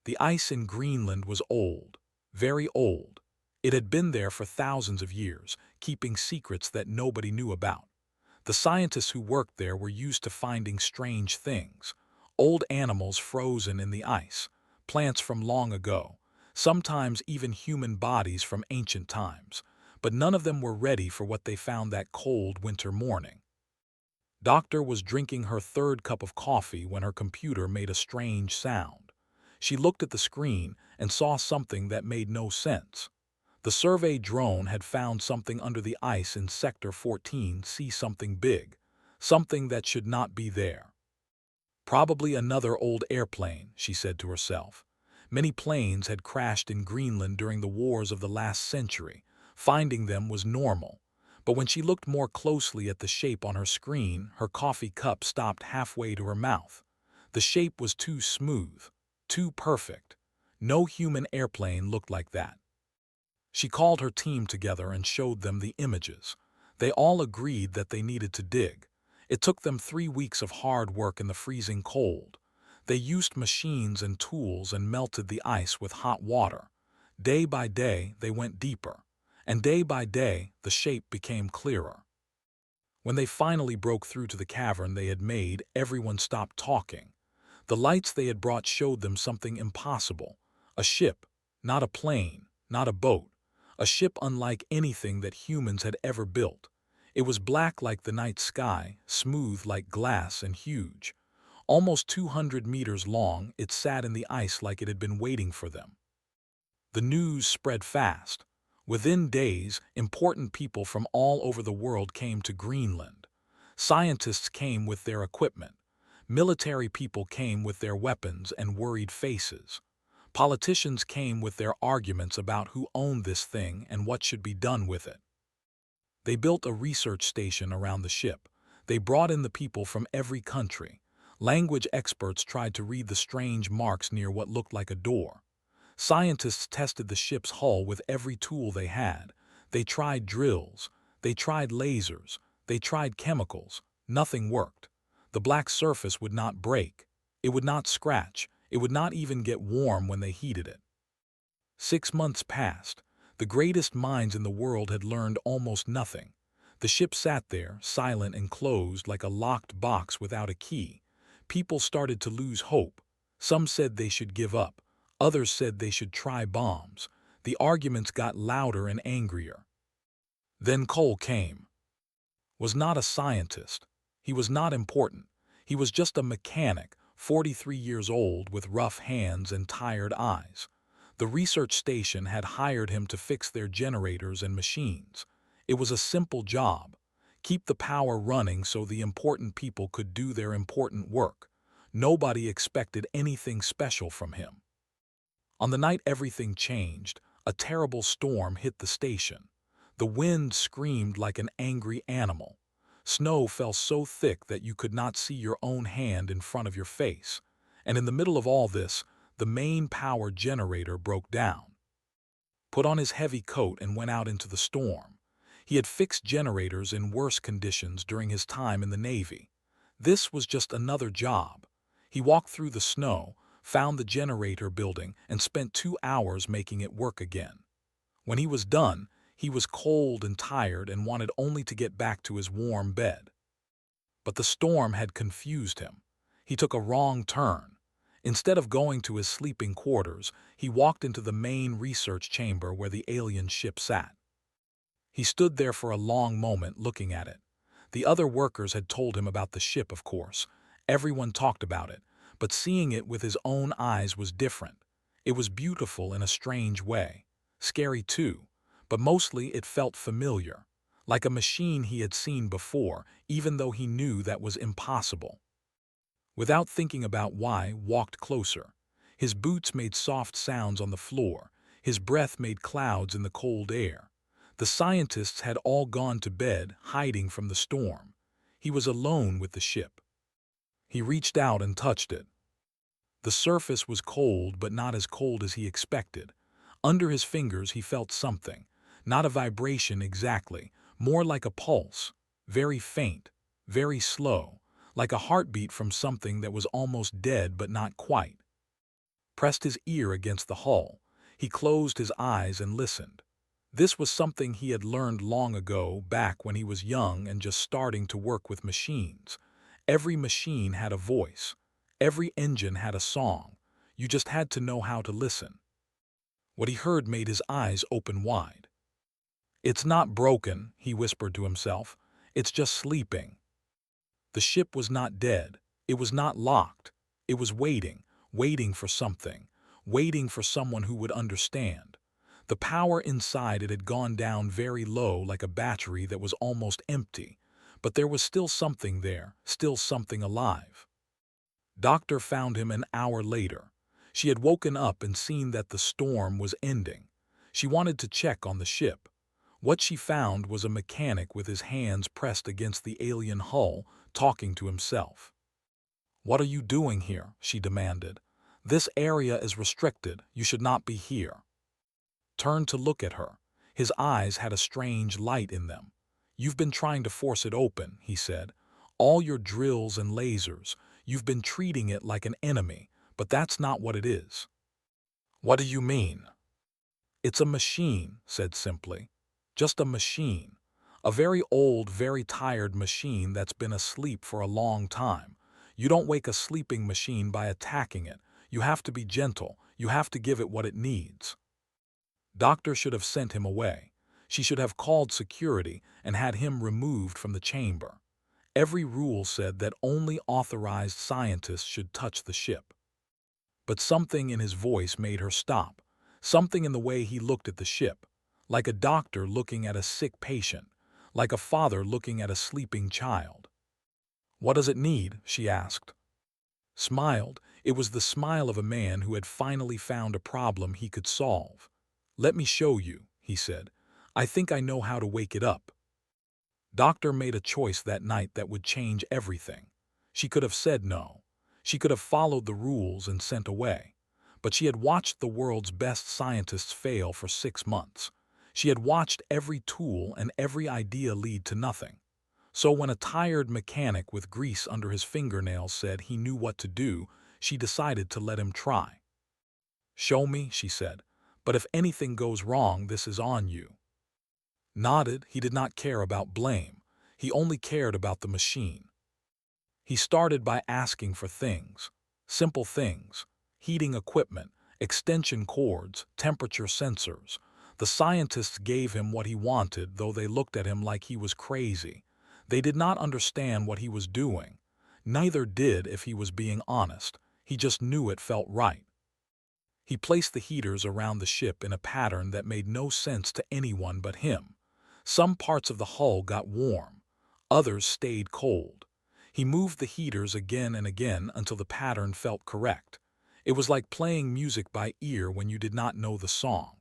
The ice in Greenland was old, very old. It had been there for thousands of years, keeping secrets that nobody knew about. The scientists who worked there were used to finding strange things. Old animals frozen in the ice, plants from long ago, sometimes even human bodies from ancient times. But none of them were ready for what they found that cold winter morning. Doctor was drinking her third cup of coffee when her computer made a strange sound. She looked at the screen and saw something that made no sense. The survey drone had found something under the ice in Sector 14, see something big, something that should not be there. Probably another old airplane, she said to herself. Many planes had crashed in Greenland during the wars of the last century. Finding them was normal. But when she looked more closely at the shape on her screen, her coffee cup stopped halfway to her mouth. The shape was too smooth, too perfect. No human airplane looked like that. She called her team together and showed them the images. They all agreed that they needed to dig. It took them 3 weeks of hard work in the freezing cold. They used machines and tools and melted the ice with hot water. Day by day, they went deeper. And day by day, the shape became clearer. When they finally broke through to the cavern they had made, everyone stopped talking. The lights they had brought showed them something impossible. A ship, not a plane, not a boat. A ship unlike anything that humans had ever built. It was black like the night sky, smooth like glass, and huge. Almost 200 meters long, it sat in the ice like it had been waiting for them. The news spread fast. Within days, important people from all over the world came to Greenland. Scientists came with their equipment. Military people came with their weapons and worried faces. Politicians came with their arguments about who owned this thing and what should be done with it. They built a research station around the ship. They brought in the people from every country. Language experts tried to read the strange marks near what looked like a door. Scientists tested the ship's hull with every tool they had. They tried drills. They tried lasers. They tried chemicals. Nothing worked. The black surface would not break. It would not scratch. It would not even get warm when they heated it. 6 months passed. The greatest minds in the world had learned almost nothing. The ship sat there, silent and closed like a locked box without a key. People started to lose hope. Some said they should give up. Others said they should try bombs. The arguments got louder and angrier. Then Cole came. Was not a scientist. He was not important. He was just a mechanic, 43 years old, with rough hands and tired eyes. The research station had hired him to fix their generators and machines. It was a simple job. Keep the power running so the important people could do their important work. Nobody expected anything special from him. On the night everything changed, a terrible storm hit the station. The wind screamed like an angry animal. Snow fell so thick that you could not see your own hand in front of your face. And in the middle of all this, the main power generator broke down. Put on his heavy coat and went out into the storm. He had fixed generators in worse conditions during his time in the Navy. This was just another job. He walked through the snow, found the generator building, and spent 2 hours making it work again. When he was done, he was cold and tired and wanted only to get back to his warm bed. But the storm had confused him. He took a wrong turn. Instead of going to his sleeping quarters, he walked into the main research chamber where the alien ship sat. He stood there for a long moment looking at it. The other workers had told him about the ship, of course. Everyone talked about it, but seeing it with his own eyes was different. It was beautiful in a strange way. Scary too, but mostly it felt familiar. Like a machine he had seen before, even though he knew that was impossible. Without thinking about why, walked closer. His boots made soft sounds on the floor. His breath made clouds in the cold air. The scientists had all gone to bed, hiding from the storm. He was alone with the ship. He reached out and touched it. The surface was cold, but not as cold as he expected. Under his fingers he felt something. Not a vibration exactly, more like a pulse. Very faint, very slow. Like a heartbeat from something that was almost dead but not quite. pressed his ear against the hull. He closed his eyes and listened. This was something he had learned long ago, back when he was young and just starting to work with machines. Every machine had a voice. Every engine had a song. You just had to know how to listen. What he heard made his eyes open wide. "It's not broken," he whispered to himself. "It's just sleeping." The ship was not dead. It was not locked. It was waiting, waiting for something, waiting for someone who would understand. The power inside it had gone down very low, like a battery that was almost empty, but there was still something there, still something alive. Doctor found him an hour later. She had woken up and seen that the storm was ending. She wanted to check on the ship. What she found was a mechanic with his hands pressed against the alien hull, talking to himself. "What are you doing here?" she demanded. "This area is restricted. You should not be here." Turned to look at her. His eyes had a strange light in them. "You've been trying to force it open," he said. "All your drills and lasers. You've been treating it like an enemy, but that's not what it is." "What do you mean?" "It's a machine," said simply. "Just a machine. A very old, very tired machine that's been asleep for a long time. You don't wake a sleeping machine by attacking it. You have to be gentle. You have to give it what it needs." Doctor should have sent him away. She should have called security and had him removed from the chamber. Every rule said that only authorized scientists should touch the ship. But something in his voice made her stop. Something in the way he looked at the ship. Like a doctor looking at a sick patient. Like a father looking at a sleeping child. "What does it need?" she asked. Smiled. It was the smile of a man who had finally found a problem he could solve. "Let me show you," he said. "I think I know how to wake it up." Doctor made a choice that night that would change everything. She could have said no. She could have followed the rules and sent away. But she had watched the world's best scientists fail for 6 months. She had watched every tool and every idea lead to nothing. So when a tired mechanic with grease under his fingernails said he knew what to do, she decided to let him try. "Show me," she said. "But if anything goes wrong, this is on you." Nodded. He did not care about blame. He only cared about the machine. He started by asking for things. Simple things. Heating equipment, extension cords, temperature sensors. The scientists gave him what he wanted, though they looked at him like he was crazy. They did not understand what he was doing. Neither did if he was being honest. He just knew it felt right. He placed the heaters around the ship in a pattern that made no sense to anyone but him. Some parts of the hull got warm. Others stayed cold. He moved the heaters again and again until the pattern felt correct. It was like playing music by ear when you did not know the song.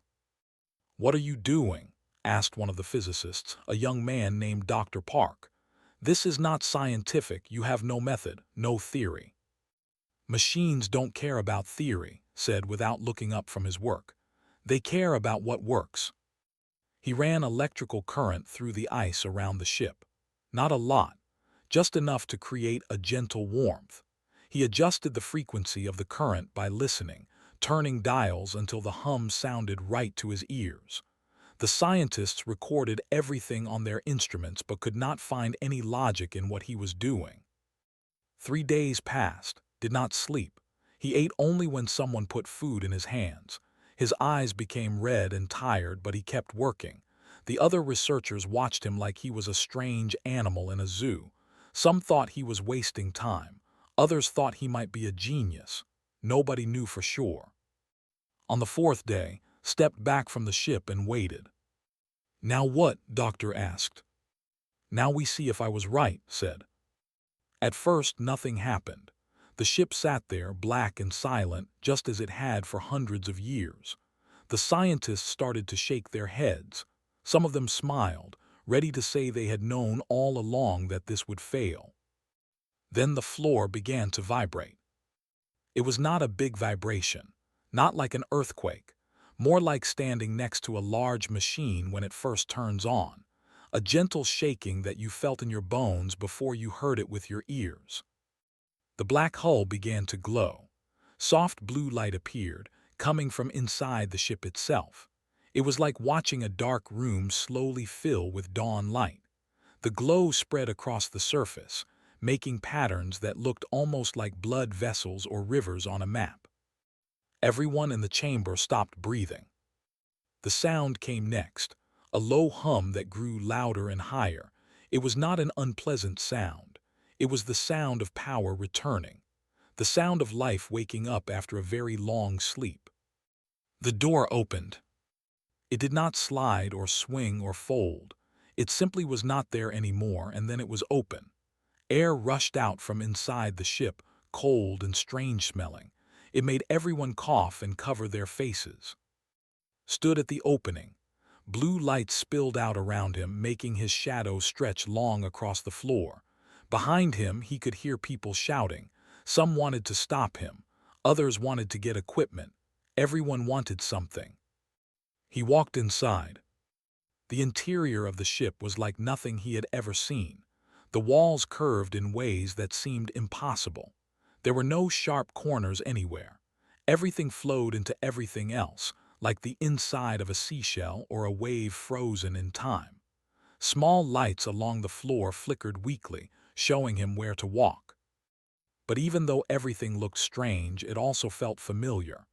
"What are you doing?" asked one of the physicists, a young man named Dr. Park. "This is not scientific. You have no method, no theory." "Machines don't care about theory," said without looking up from his work. "They care about what works." He ran electrical current through the ice around the ship. Not a lot, just enough to create a gentle warmth. He adjusted the frequency of the current by listening, turning dials until the hum sounded right to his ears. The scientists recorded everything on their instruments but could not find any logic in what he was doing. 3 days passed, did not sleep. He ate only when someone put food in his hands. His eyes became red and tired, but he kept working. The other researchers watched him like he was a strange animal in a zoo. Some thought he was wasting time. Others thought he might be a genius. Nobody knew for sure. On the 4th day, stepped back from the ship and waited. "Now what?" Doctor asked. "Now we see if I was right," said. At first, nothing happened. The ship sat there, black and silent, just as it had for hundreds of years. The scientists started to shake their heads. Some of them smiled, ready to say they had known all along that this would fail. Then the floor began to vibrate. It was not a big vibration, not like an earthquake, more like standing next to a large machine when it first turns on, a gentle shaking that you felt in your bones before you heard it with your ears. The black hull began to glow. Soft blue light appeared, coming from inside the ship itself. It was like watching a dark room slowly fill with dawn light. The glow spread across the surface, making patterns that looked almost like blood vessels or rivers on a map. Everyone in the chamber stopped breathing. The sound came next, a low hum that grew louder and higher. It was not an unpleasant sound. It was the sound of power returning, the sound of life waking up after a very long sleep. The door opened. It did not slide or swing or fold. It simply was not there anymore, and then it was open. Air rushed out from inside the ship, cold and strange-smelling. It made everyone cough and cover their faces. Stood at the opening. Blue light spilled out around him, making his shadow stretch long across the floor. Behind him, he could hear people shouting. Some wanted to stop him. Others wanted to get equipment. Everyone wanted something. He walked inside. The interior of the ship was like nothing he had ever seen. The walls curved in ways that seemed impossible. There were no sharp corners anywhere. Everything flowed into everything else, like the inside of a seashell or a wave frozen in time. Small lights along the floor flickered weakly, showing him where to walk. But even though everything looked strange, it also felt familiar.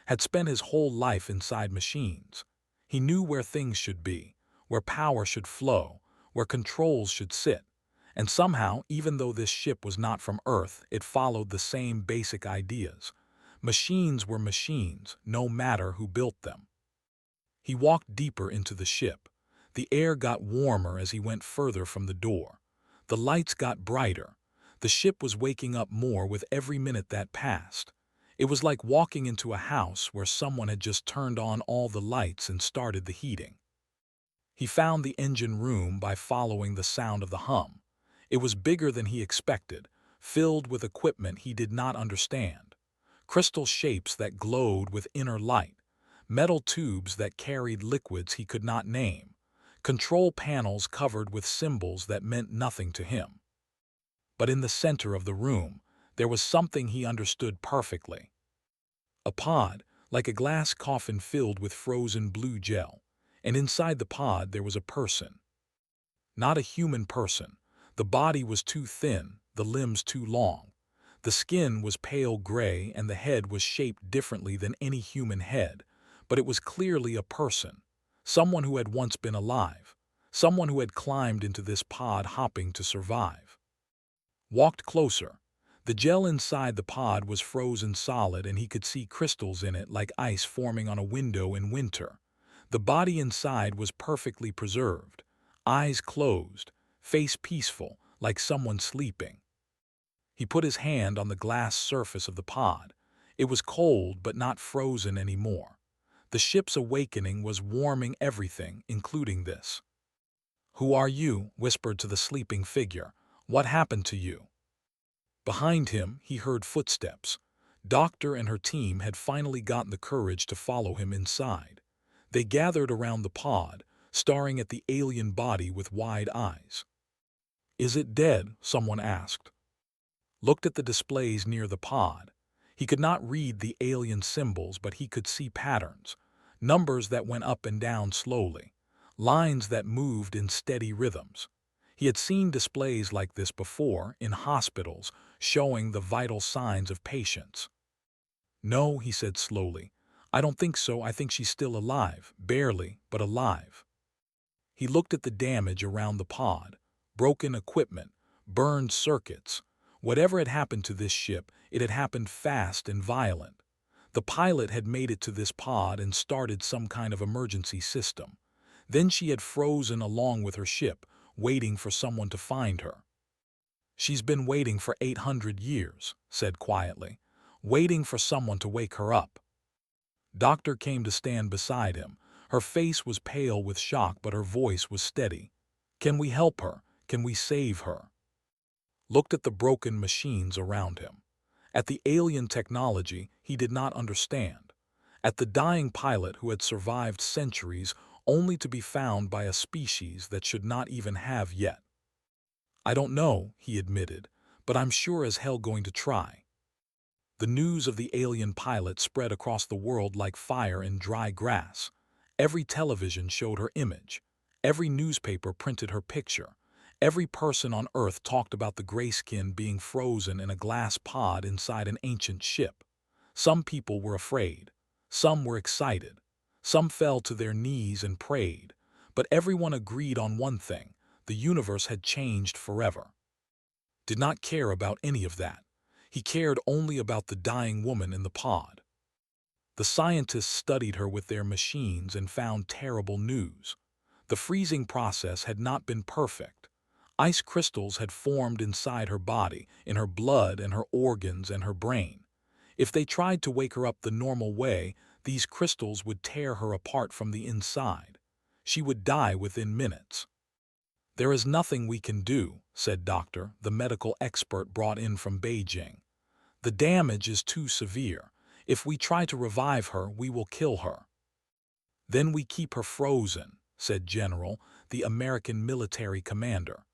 Had spent his whole life inside machines. He knew where things should be, where power should flow, where controls should sit. And somehow, even though this ship was not from Earth, it followed the same basic ideas. Machines were machines, no matter who built them. He walked deeper into the ship. The air got warmer as he went further from the door. The lights got brighter. The ship was waking up more with every minute that passed. It was like walking into a house where someone had just turned on all the lights and started the heating. He found the engine room by following the sound of the hum. It was bigger than he expected, filled with equipment he did not understand. Crystal shapes that glowed with inner light, metal tubes that carried liquids he could not name, control panels covered with symbols that meant nothing to him. But in the center of the room, there was something he understood perfectly. A pod, like a glass coffin filled with frozen blue gel, and inside the pod there was a person. Not a human person. The body was too thin, the limbs too long. The skin was pale gray and the head was shaped differently than any human head, but it was clearly a person, someone who had once been alive, someone who had climbed into this pod hopping to survive. Walked closer. The gel inside the pod was frozen solid and he could see crystals in it like ice forming on a window in winter. The body inside was perfectly preserved, eyes closed, face peaceful, like someone sleeping. He put his hand on the glass surface of the pod. It was cold but not frozen anymore. The ship's awakening was warming everything, including this. "Who are you?" whispered to the sleeping figure. "What happened to you?" Behind him, he heard footsteps. Doctor and her team had finally gotten the courage to follow him inside. They gathered around the pod, staring at the alien body with wide eyes. "Is it dead?" someone asked. Looked at the displays near the pod. He could not read the alien symbols, but he could see patterns, numbers that went up and down slowly, lines that moved in steady rhythms. He had seen displays like this before in hospitals, showing the vital signs of patients. "No," he said slowly. "I don't think so. I think she's still alive, barely, but alive." He looked at the damage around the pod, broken equipment, burned circuits. Whatever had happened to this ship, it had happened fast and violent. The pilot had made it to this pod and started some kind of emergency system. Then she had frozen along with her ship, waiting for someone to find her. "She's been waiting for 800 years, said quietly, waiting for someone to wake her up. Doctor came to stand beside him. Her face was pale with shock, but her voice was steady. "Can we help her? Can we save her?" Looked at the broken machines around him. At the alien technology he did not understand. At the dying pilot who had survived centuries only to be found by a species that should not even have yet. "I don't know," he admitted, "but I'm sure as hell going to try." The news of the alien pilot spread across the world like fire in dry grass. Every television showed her image. Every newspaper printed her picture. Every person on Earth talked about the grayskin being frozen in a glass pod inside an ancient ship. Some people were afraid. Some were excited. Some fell to their knees and prayed. But everyone agreed on one thing: the universe had changed forever. Did not care about any of that. He cared only about the dying woman in the pod. The scientists studied her with their machines and found terrible news. The freezing process had not been perfect. Ice crystals had formed inside her body, in her blood and her organs and her brain. If they tried to wake her up the normal way, these crystals would tear her apart from the inside. She would die within minutes. "There is nothing we can do," said Doctor, the medical expert brought in from Beijing. "The damage is too severe. If we try to revive her, we will kill her." "Then we keep her frozen," said General, the American military commander.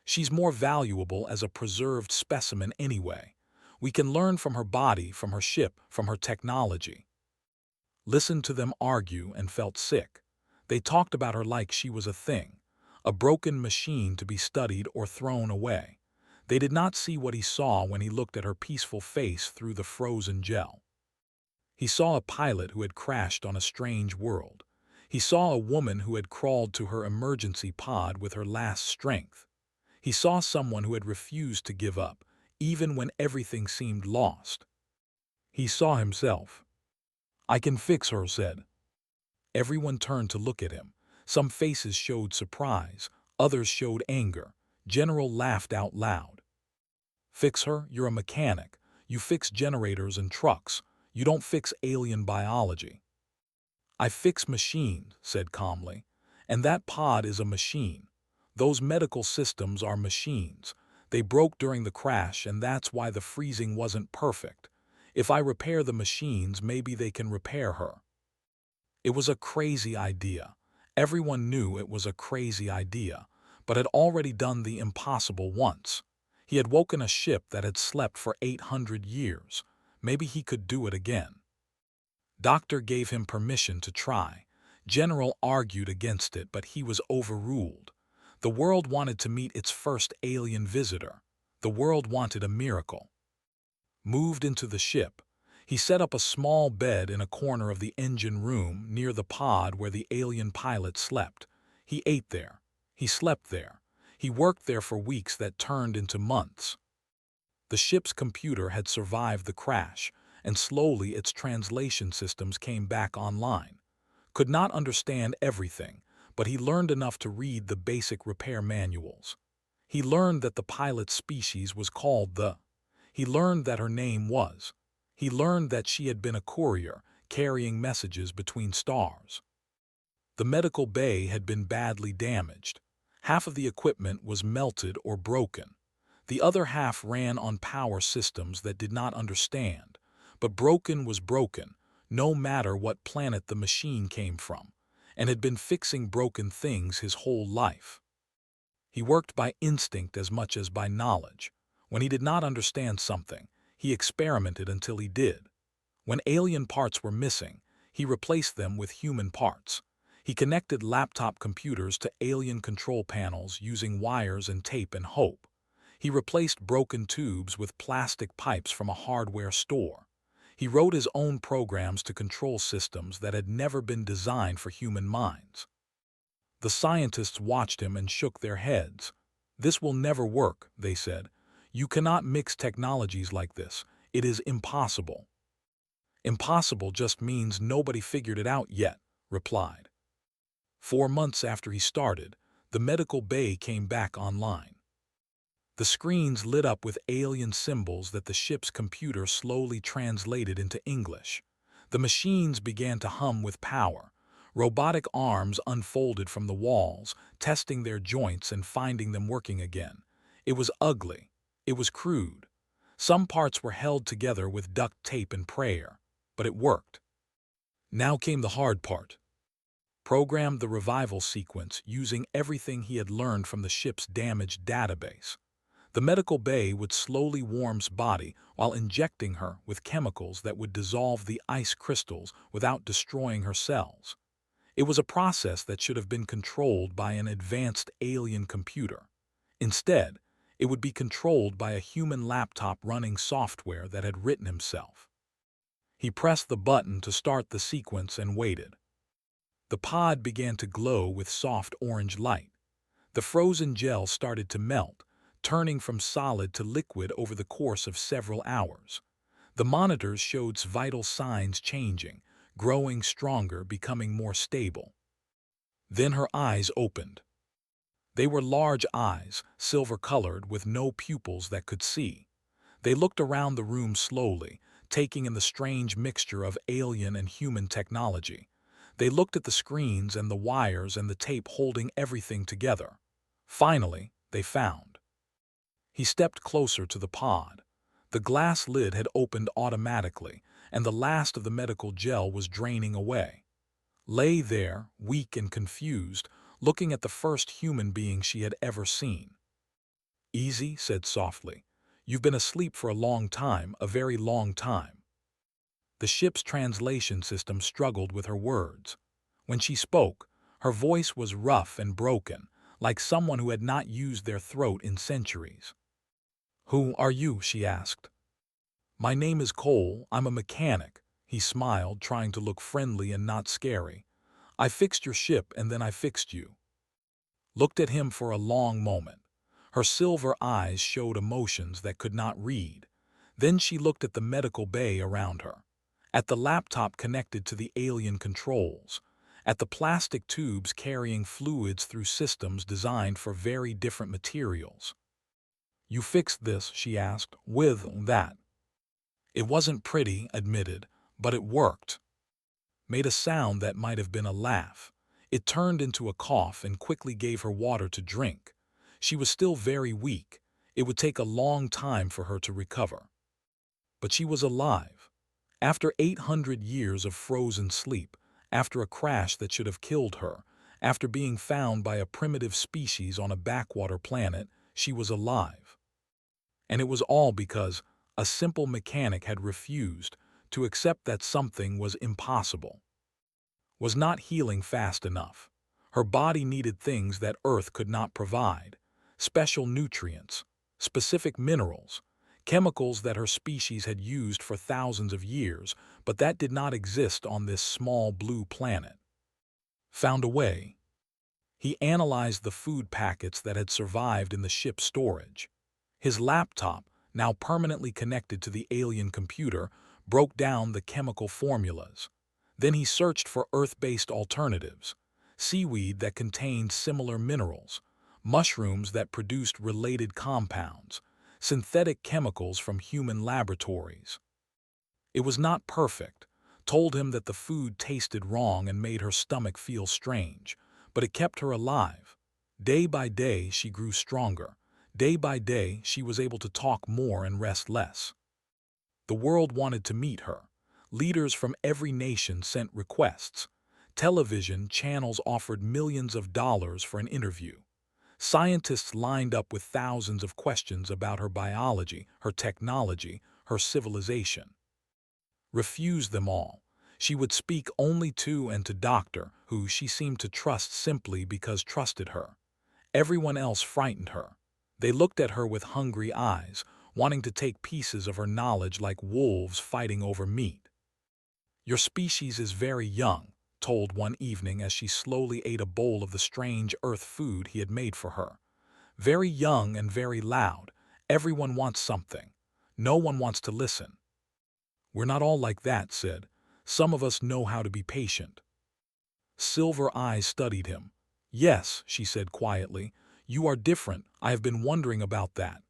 "She's more valuable as a preserved specimen anyway. We can learn from her body, from her ship, from her technology." Listened to them argue and felt sick. They talked about her like she was a thing, a broken machine to be studied or thrown away. They did not see what he saw when he looked at her peaceful face through the frozen gel. He saw a pilot who had crashed on a strange world. He saw a woman who had crawled to her emergency pod with her last strength. He saw someone who had refused to give up, even when everything seemed lost. He saw himself. "I can fix her," said. Everyone turned to look at him. Some faces showed surprise, others showed anger. General laughed out loud. "Fix her? You're a mechanic. You fix generators and trucks. You don't fix alien biology." "I fix machines," said calmly. "And that pod is a machine. Those medical systems are machines. They broke during the crash, and that's why the freezing wasn't perfect. If I repair the machines, maybe they can repair her." It was a crazy idea. Everyone knew it was a crazy idea, but had already done the impossible once. He had woken a ship that had slept for 800 years. Maybe he could do it again. Doctor gave him permission to try. General argued against it, but he was overruled. The world wanted to meet its first alien visitor. The world wanted a miracle. Moved into the ship. He set up a small bed in a corner of the engine room near the pod where the alien pilot slept. He ate there. He slept there. He worked there for weeks that turned into months. The ship's computer had survived the crash, and slowly its translation systems came back online. Could not understand everything, but he learned enough to read the basic repair manuals. He learned that the pilot's species was called the. He learned that her name was. He learned that she had been a courier, carrying messages between stars. The medical bay had been badly damaged. Half of the equipment was melted or broken. The other half ran on power systems that did not understand. But broken was broken, no matter what planet the machine came from, and had been fixing broken things his whole life. He worked by instinct as much as by knowledge. When he did not understand something, he experimented until he did. When alien parts were missing, he replaced them with human parts. He connected laptop computers to alien control panels using wires and tape and hope. He replaced broken tubes with plastic pipes from a hardware store. He wrote his own programs to control systems that had never been designed for human minds. The scientists watched him and shook their heads. "This will never work," they said. "You cannot mix technologies like this. It is impossible." "Impossible just means nobody figured it out yet," replied. 4 months after he started, the medical bay came back online. The screens lit up with alien symbols that the ship's computer slowly translated into English. The machines began to hum with power. Robotic arms unfolded from the walls, testing their joints and finding them working again. It was ugly. It was crude. Some parts were held together with duct tape and prayer, but it worked. Now came the hard part. Programmed the revival sequence using everything he had learned from the ship's damaged database. The medical bay would slowly warm's body while injecting her with chemicals that would dissolve the ice crystals without destroying her cells. It was a process that should have been controlled by an advanced alien computer. Instead, it would be controlled by a human laptop running software that had written himself. He pressed the button to start the sequence and waited. The pod began to glow with soft orange light. The frozen gel started to melt, turning from solid to liquid over the course of several hours. The monitors showed vital signs changing, growing stronger, becoming more stable. Then her eyes opened. They were large eyes, silver-colored, with no pupils that could see. They looked around the room slowly, taking in the strange mixture of alien and human technology. They looked at the screens and the wires and the tape holding everything together. Finally, they found. He stepped closer to the pod. The glass lid had opened automatically, and the last of the medical gel was draining away. Lay there, weak and confused, looking at the first human being she had ever seen. "Easy," said softly. "You've been asleep for a long time, a very long time." The ship's translation system struggled with her words. When she spoke, her voice was rough and broken, like someone who had not used their throat in centuries. "Who are you?" she asked. "My name is Cole. I'm a mechanic." He smiled, trying to look friendly and not scary. "I fixed your ship and then I fixed you." Looked at him for a long moment. Her silver eyes showed emotions that could not read. Then she looked at the medical bay around her, at the laptop connected to the alien controls, at the plastic tubes carrying fluids through systems designed for very different materials. "You fixed this?" she asked. "With that?" "It wasn't pretty," admitted, "but it worked." Made a sound that might have been a laugh. It turned into a cough and quickly gave her water to drink. She was still very weak. It would take a long time for her to recover. But she was alive. After 800 years of frozen sleep, after a crash that should have killed her, after being found by a primitive species on a backwater planet, she was alive. And it was all because a simple mechanic had refused to accept that something was impossible. Was not healing fast enough. Her body needed things that Earth could not provide. Special nutrients, specific minerals, chemicals that her species had used for thousands of years, but that did not exist on this small blue planet. Found a way. He analyzed the food packets that had survived in the ship's storage. His laptop, now permanently connected to the alien computer, broke down the chemical formulas. Then he searched for Earth-based alternatives, seaweed that contained similar minerals, mushrooms that produced related compounds, synthetic chemicals from human laboratories. It was not perfect, told him that the food tasted wrong and made her stomach feel strange, but it kept her alive. Day by day, she grew stronger. Day by day, she was able to talk more and rest less. The world wanted to meet her. Leaders from every nation sent requests. Television channels offered millions of dollars for an interview. Scientists lined up with thousands of questions about her biology, her technology, her civilization. Refused them all. She would speak only to and to Doctor, who she seemed to trust simply because trusted her. Everyone else frightened her. They looked at her with hungry eyes, wanting to take pieces of her knowledge like wolves fighting over meat. "Your species is very young," told one evening as she slowly ate a bowl of the strange earth food he had made for her. "Very young and very loud. Everyone wants something. No one wants to listen." "We're not all like that," said. "Some of us know how to be patient." Silver eyes studied him. "Yes," she said quietly, "you are different. I have been wondering about that."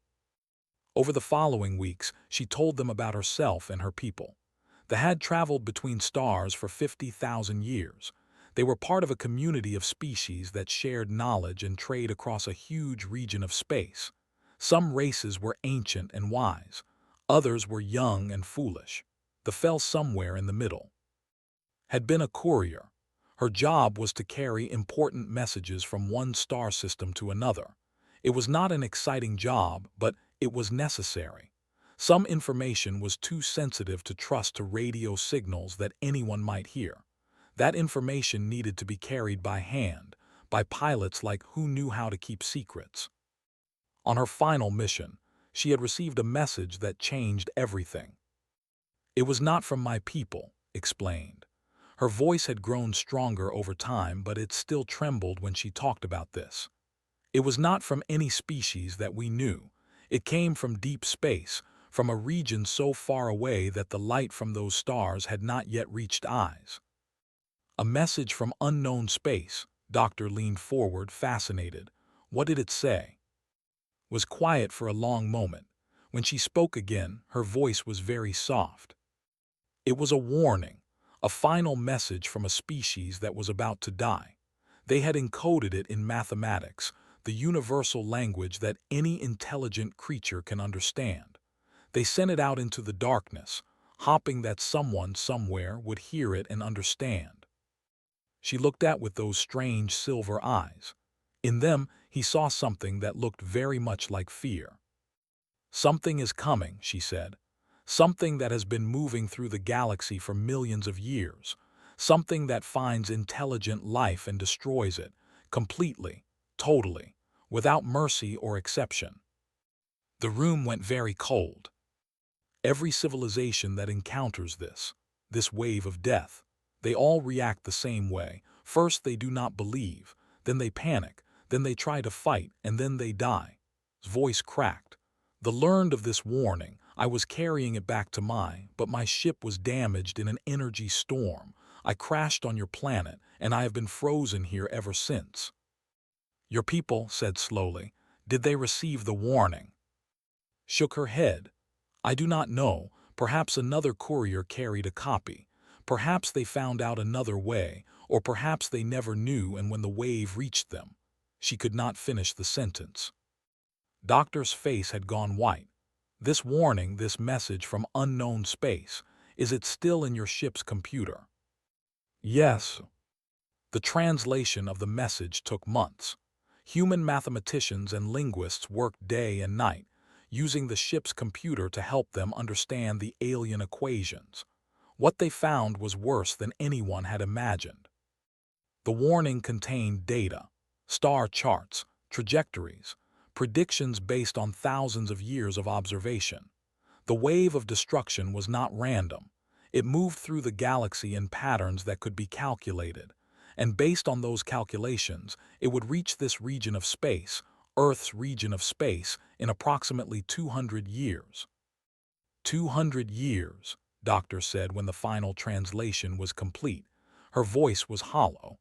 Over the following weeks, she told them about herself and her people. They had traveled between stars for 50,000 years. They were part of a community of species that shared knowledge and trade across a huge region of space. Some races were ancient and wise. Others were young and foolish. The fell somewhere in the middle. Had been a courier. Her job was to carry important messages from one star system to another. It was not an exciting job, but it was necessary. Some information was too sensitive to trust to radio signals that anyone might hear. That information needed to be carried by hand, by pilots like who knew how to keep secrets. On her final mission, she had received a message that changed everything. "It was not from my people," explained. Her voice had grown stronger over time, but it still trembled when she talked about this. "It was not from any species that we knew. It came from deep space, from a region so far away that the light from those stars had not yet reached eyes." A message from unknown space. Doctor leaned forward, fascinated. What did it say? Was quiet for a long moment. When she spoke again, her voice was very soft. It was a warning, a final message from a species that was about to die. They had encoded it in mathematics, the universal language that any intelligent creature can understand. They sent it out into the darkness, hoping that someone somewhere would hear it and understand. She looked at with those strange silver eyes. In them, he saw something that looked very much like fear. "Something is coming," she said. "Something that has been moving through the galaxy for millions of years. Something that finds intelligent life and destroys it, completely, totally, without mercy or exception." The room went very cold. Every civilization that encounters this wave of death, they all react the same way. First they do not believe, then they panic, then they try to fight, and then they die. His voice cracked. "The learned of this warning, I was carrying it back to but my ship was damaged in an energy storm. I crashed on your planet, and I have been frozen here ever since." "Your people," said slowly, "did they receive the warning?" Shook her head. "I do not know. Perhaps another courier carried a copy. Perhaps they found out another way, or perhaps they never knew, and when the wave reached them." She could not finish the sentence. Doctor's face had gone white. "This warning, this message from unknown space, is it still in your ship's computer?" "Yes." The translation of the message took months. Human mathematicians and linguists worked day and night, using the ship's computer to help them understand the alien equations. What they found was worse than anyone had imagined. The warning contained data, star charts, trajectories, predictions based on thousands of years of observation. The wave of destruction was not random. It moved through the galaxy in patterns that could be calculated, and based on those calculations, it would reach this region of space, Earth's region of space, in approximately 200 years. 200 years, Doctor said when the final translation was complete. Her voice was hollow.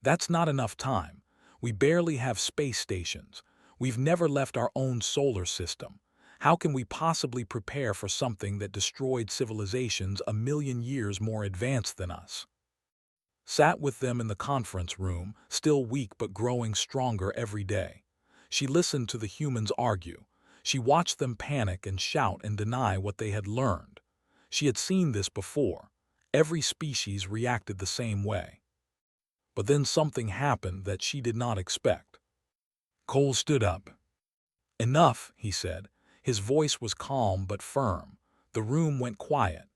"That's not enough time. We barely have space stations. We've never left our own solar system. How can we possibly prepare for something that destroyed civilizations a million years more advanced than us?" Sat with them in the conference room, still weak but growing stronger every day. She listened to the humans argue. She watched them panic and shout and deny what they had learned. She had seen this before. Every species reacted the same way. But then something happened that she did not expect. Cole stood up. "Enough," he said. His voice was calm but firm. The room went quiet.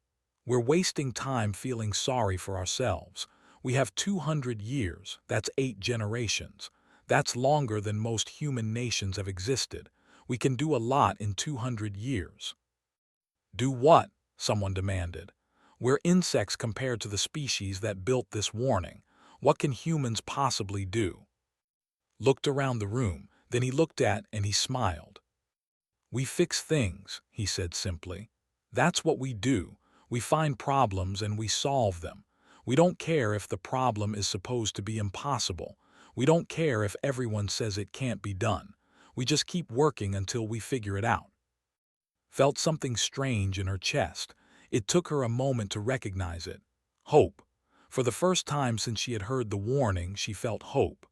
"We're wasting time feeling sorry for ourselves. We have 200 years, that's 8 generations. That's longer than most human nations have existed. We can do a lot in 200 years. "Do what?" someone demanded. "We're insects compared to the species that built this warning. What can humans possibly do?" Looked around the room, then he looked at and he smiled. "We fix things," he said simply. "That's what we do. We find problems and we solve them. We don't care if the problem is supposed to be impossible. We don't care if everyone says it can't be done. We just keep working until we figure it out." Felt something strange in her chest. It took her a moment to recognize it. Hope. For the first time since she had heard the warning, she felt hope.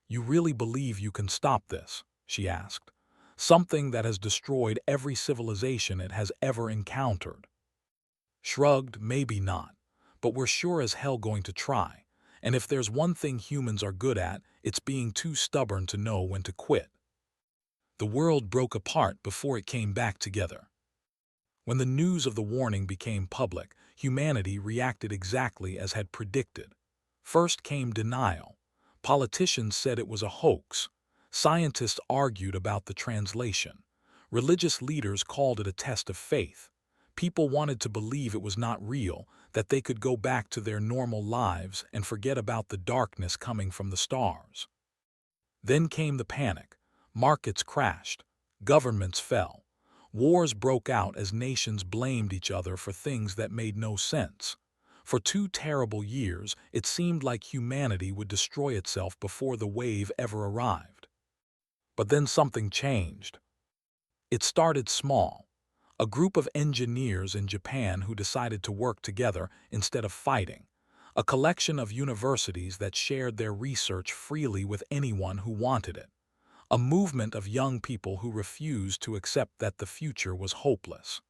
"You really believe you can stop this?" she asked. "Something that has destroyed every civilization it has ever encountered." Shrugged, "Maybe not. But we're sure as hell going to try. And if there's one thing humans are good at, it's being too stubborn to know when to quit." The world broke apart before it came back together. When the news of the warning became public, humanity reacted exactly as had predicted. First came denial. Politicians said it was a hoax. Scientists argued about the translation. Religious leaders called it a test of faith. People wanted to believe it was not real, that they could go back to their normal lives and forget about the darkness coming from the stars. Then came the panic. Markets crashed. Governments fell. Wars broke out as nations blamed each other for things that made no sense. For 2 terrible years, it seemed like humanity would destroy itself before the wave ever arrived. But then something changed. It started small. A group of engineers in Japan who decided to work together instead of fighting. A collection of universities that shared their research freely with anyone who wanted it. A movement of young people who refused to accept that the future was hopeless.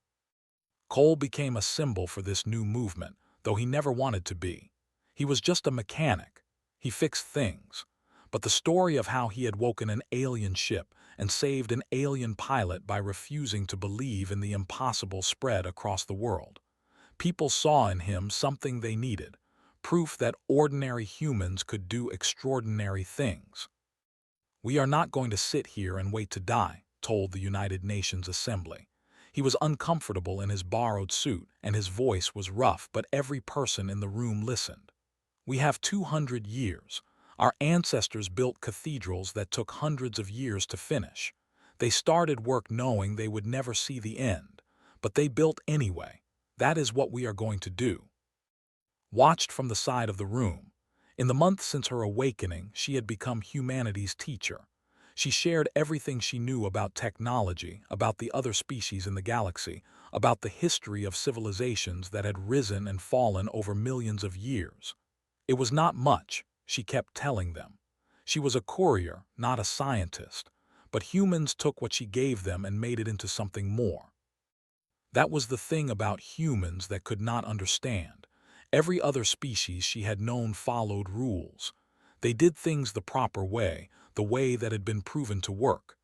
Cole became a symbol for this new movement, though he never wanted to be. He was just a mechanic. He fixed things. But the story of how he had woken an alien ship and saved an alien pilot by refusing to believe in the impossible spread across the world. People saw in him something they needed, proof that ordinary humans could do extraordinary things. "We are not going to sit here and wait to die," told the United Nations Assembly. He was uncomfortable in his borrowed suit, and his voice was rough, but every person in the room listened. "We have 200 years. Our ancestors built cathedrals that took hundreds of years to finish. They started work knowing they would never see the end, but they built anyway. That is what we are going to do." Watched from the side of the room. In the months since her awakening, she had become humanity's teacher. She shared everything she knew about technology, about the other species in the galaxy, about the history of civilizations that had risen and fallen over millions of years. It was not much, she kept telling them. She was a courier, not a scientist. But humans took what she gave them and made it into something more. That was the thing about humans that could not understand. Every other species she had known followed rules. They did things the proper way, the way that had been proven to work.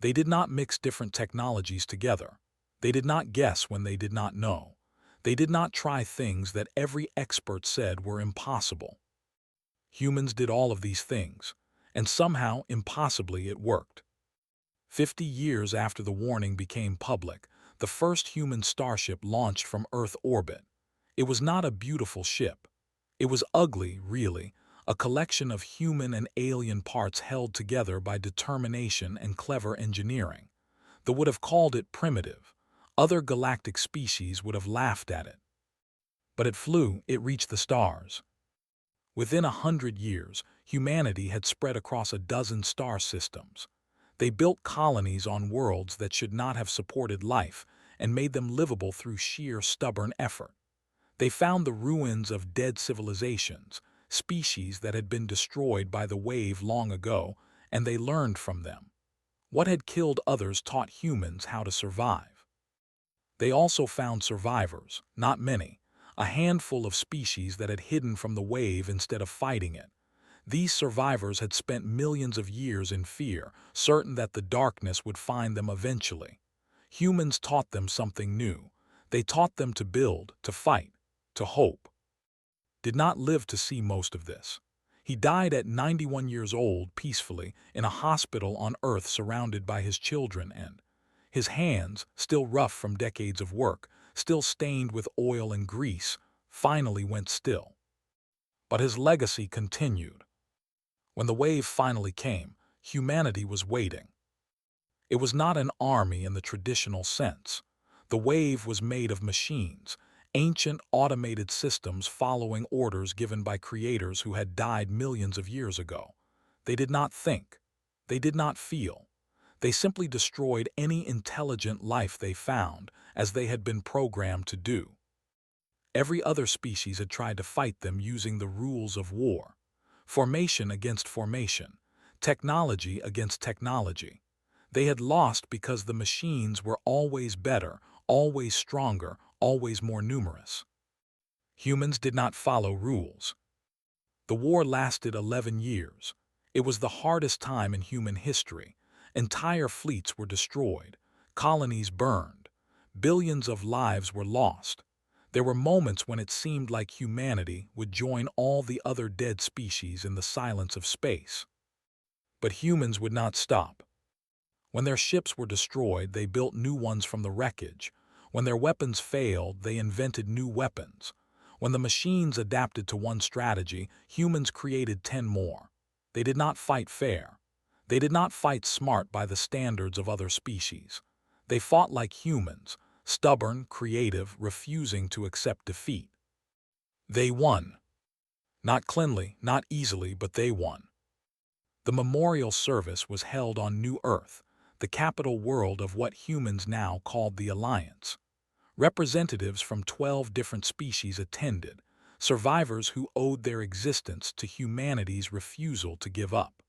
They did not mix different technologies together. They did not guess when they did not know. They did not try things that every expert said were impossible. Humans did all of these things, and somehow, impossibly, it worked. 50 years after the warning became public, the first human starship launched from Earth orbit. It was not a beautiful ship. It was ugly, really, a collection of human and alien parts held together by determination and clever engineering. They would have called it primitive. Other galactic species would have laughed at it. But it flew, it reached the stars. Within 100 years, humanity had spread across a dozen star systems. They built colonies on worlds that should not have supported life and made them livable through sheer stubborn effort. They found the ruins of dead civilizations, species that had been destroyed by the wave long ago, and they learned from them. What had killed others taught humans how to survive. They also found survivors, not many, a handful of species that had hidden from the wave instead of fighting it. These survivors had spent millions of years in fear, certain that the darkness would find them eventually. Humans taught them something new. They taught them to build, to fight, to hope. Did not live to see most of this. He died at 91 years old peacefully in a hospital on Earth surrounded by his children and his hands, still rough from decades of work, still stained with oil and grease, finally went still. But his legacy continued. When the wave finally came, humanity was waiting. It was not an army in the traditional sense. The wave was made of machines, ancient automated systems following orders given by creators who had died millions of years ago. They did not think. They did not feel. They simply destroyed any intelligent life they found, as they had been programmed to do. Every other species had tried to fight them using the rules of war. Formation against formation, technology against technology. They had lost because the machines were always better, always stronger, always more numerous. Humans did not follow rules. The war lasted 11 years. It was the hardest time in human history, Entire fleets were destroyed, colonies burned, billions of lives were lost. There were moments when it seemed like humanity would join all the other dead species in the silence of space. But humans would not stop. When their ships were destroyed, they built new ones from the wreckage. When their weapons failed, they invented new weapons. When the machines adapted to one strategy, humans created 10 more. They did not fight fair. They did not fight smart by the standards of other species. They fought like humans, stubborn, creative, refusing to accept defeat. They won. Not cleanly, not easily, but they won. The memorial service was held on New Earth, the capital world of what humans now called the Alliance. Representatives from 12 different species attended, survivors who owed their existence to humanity's refusal to give up.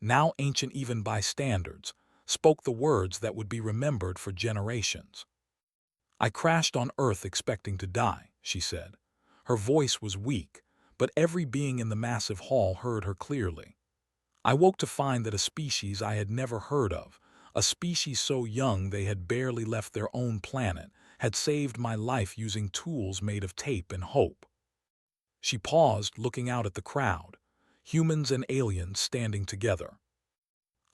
Now ancient even by standards, spoke the words that would be remembered for generations. "I crashed on Earth expecting to die," she said. Her voice was weak, but every being in the massive hall heard her clearly. "I woke to find that a species I had never heard of, a species so young they had barely left their own planet, had saved my life using tools made of tape and hope." She paused, looking out at the crowd, humans and aliens standing together.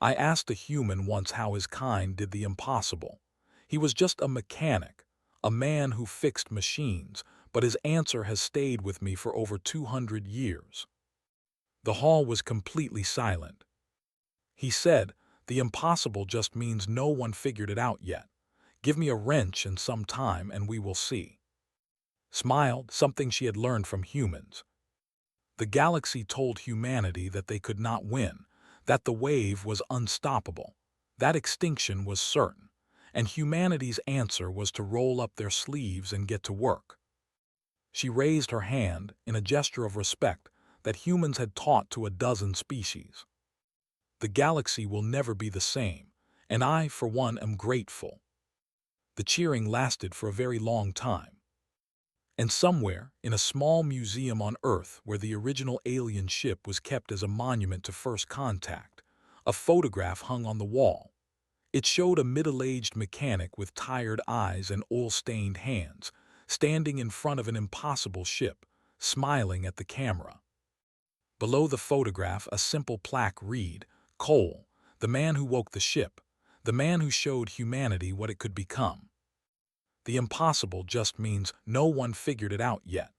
"I asked a human once how his kind did the impossible. He was just a mechanic, a man who fixed machines, but his answer has stayed with me for over 200 years. The hall was completely silent. He said, "The impossible just means no one figured it out yet. Give me a wrench and some time and we will see." Smiled, something she had learned from humans. The galaxy told humanity that they could not win, that the wave was unstoppable, that extinction was certain, and humanity's answer was to roll up their sleeves and get to work. She raised her hand in a gesture of respect that humans had taught to a dozen species. "The galaxy will never be the same, and I, for one, am grateful." The cheering lasted for a very long time. And somewhere, in a small museum on Earth where the original alien ship was kept as a monument to first contact, a photograph hung on the wall. It showed a middle-aged mechanic with tired eyes and oil-stained hands, standing in front of an impossible ship, smiling at the camera. Below the photograph, a simple plaque read, "Cole, the man who woke the ship, the man who showed humanity what it could become." The impossible just means no one figured it out yet.